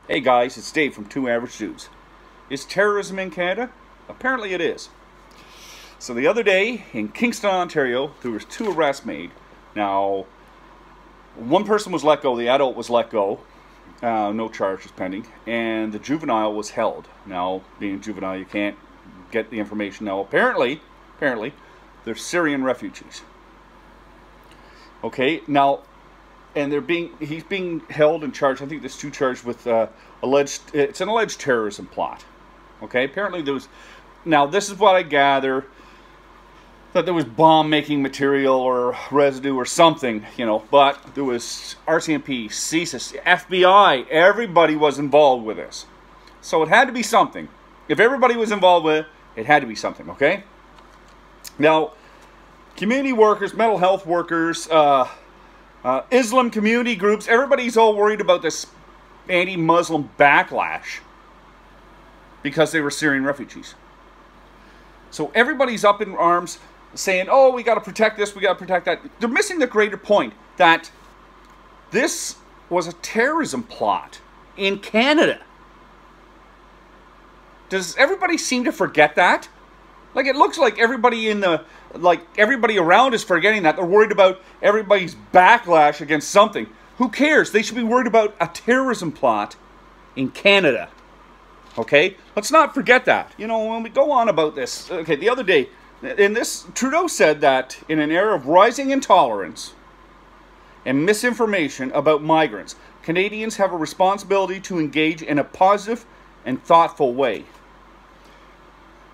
Hey guys, it's Dave from Two Average Dudes. Is terrorism in Canada? Apparently it is. So the other day in Kingston, Ontario, there was 2 arrests made. Now, one person was let go, the adult was let go, no charges pending, and the juvenile was held. Now, being juvenile, you can't get the information. Now, apparently, they're Syrian refugees. Okay, now, and he's being held and charged. I think there's 2 charged with it's an alleged terrorism plot. Okay, apparently there was, now this is what I gather, that there was bomb-making material or residue or something, you know, but there was RCMP, CSIS, FBI, everybody was involved with this. So it had to be something. If everybody was involved with it, it had to be something, okay? Now, community workers, mental health workers, Islam community groups, everybody's all worried about this anti-Muslim backlash because they were Syrian refugees. So everybody's up in arms saying, oh, we got to protect this, we got to protect that. They're missing the greater point that this was a terrorism plot in Canada. Does everybody seem to forget that? Like, it looks like everybody everybody around is forgetting that. They're worried about everybody's backlash against something. Who cares? They should be worried about a terrorism plot in Canada. Okay? Let's not forget that. You know, when we go on about this, okay, the other day, Trudeau said that in an era of rising intolerance and misinformation about migrants, Canadians have a responsibility to engage in a positive and thoughtful way.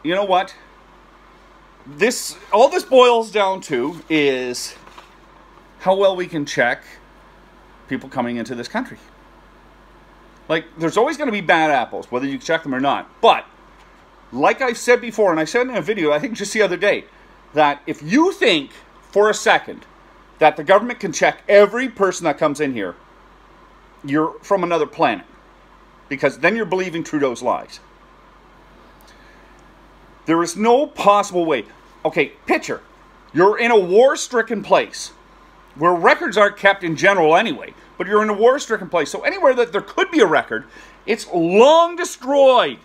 You know what? All this boils down to is how well we can check people coming into this country. Like, there's always going to be bad apples, whether you check them or not. But, like I've said before, and I said in a video, I think just the other day, that if you think for a second that the government can check every person that comes in here, you're from another planet. Because then you're believing Trudeau's lies. There is no possible way. Okay, picture. You're in a war-stricken place where records aren't kept in general anyway, but you're in a war-stricken place. So anywhere that there could be a record, it's long destroyed.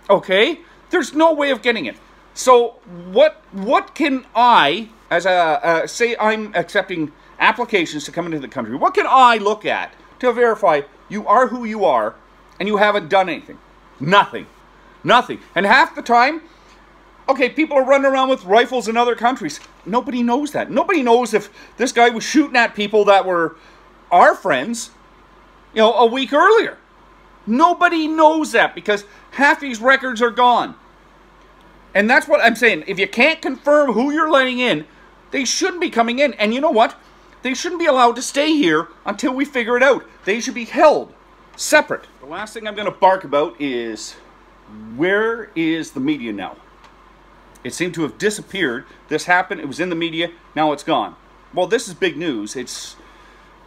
Okay? There's no way of getting it. So what can I, as say I'm accepting applications to come into the country, what can I look at to verify you are who you are and you haven't done anything? Nothing. Nothing. And half the time, okay, people are running around with rifles in other countries. Nobody knows that. Nobody knows if this guy was shooting at people that were our friends, you know, a week earlier. Nobody knows that because half these records are gone. And that's what I'm saying. If you can't confirm who you're letting in, they shouldn't be coming in. And you know what? They shouldn't be allowed to stay here until we figure it out. They should be held separate. The last thing I'm going to bark about is, where is the media now? It seemed to have disappeared. This happened, it was in the media, now it's gone. Well, this is big news. It's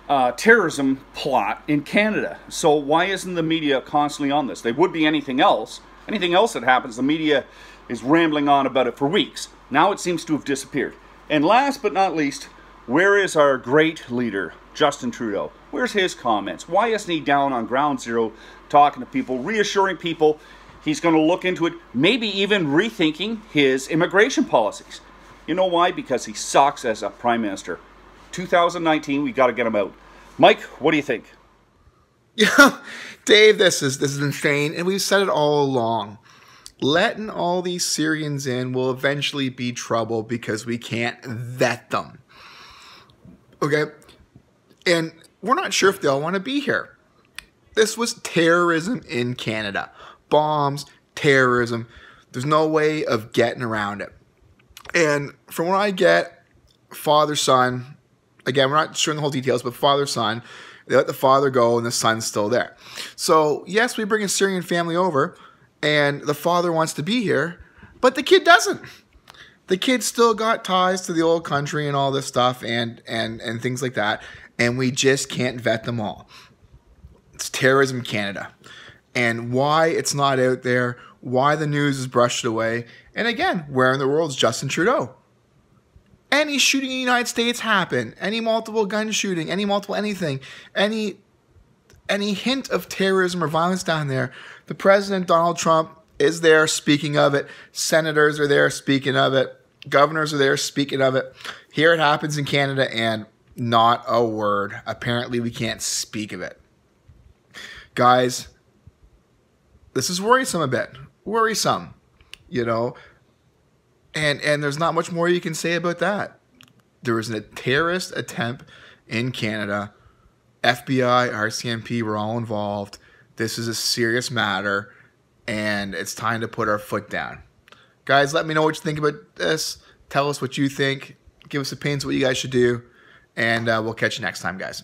a terrorism plot in Canada. So why isn't the media constantly on this? They would be anything else. Anything else that happens, the media is rambling on about it for weeks. Now it seems to have disappeared. And last but not least, where is our great leader, Justin Trudeau? Where's his comments? Why isn't he down on ground zero talking to people, reassuring people he's going to look into it, maybe even rethinking his immigration policies? You know why? Because he sucks as a prime minister. 2019, we got to get him out. Mike, what do you think? Yeah, Dave, this is insane, and we've said it all along. Letting all these Syrians in will eventually be trouble because we can't vet them. Okay? And we're not sure if they'll want to be here. This was terrorism in Canada. Bombs, terrorism. There's no way of getting around it. And from what I get, father, son, again, we're not sure the whole details, but father, son, they let the father go and the son's still there. So, yes, we bring a Syrian family over and the father wants to be here, but the kid doesn't. The kid still got ties to the old country and all this stuff and things like that, and we just can't vet them all. It's terrorism in Canada. And why it's not out there, why the news is brushed away, and again, where in the world is Justin Trudeau? Any shooting in the United States happen, any multiple gun shooting, any multiple anything, any any hint of terrorism or violence down there, the president, Donald Trump, is there speaking of it. Senators are there speaking of it. Governors are there speaking of it. Here it happens in Canada and not a word. Apparently we can't speak of it. Guys, this is worrisome a bit. Worrisome, you know. And there's not much more you can say about that. There was a terrorist attempt in Canada. FBI, RCMP were all involved. This is a serious matter, and it's time to put our foot down. Guys, let me know what you think about this. Tell us what you think. Give us opinions what you guys should do, and we'll catch you next time, guys.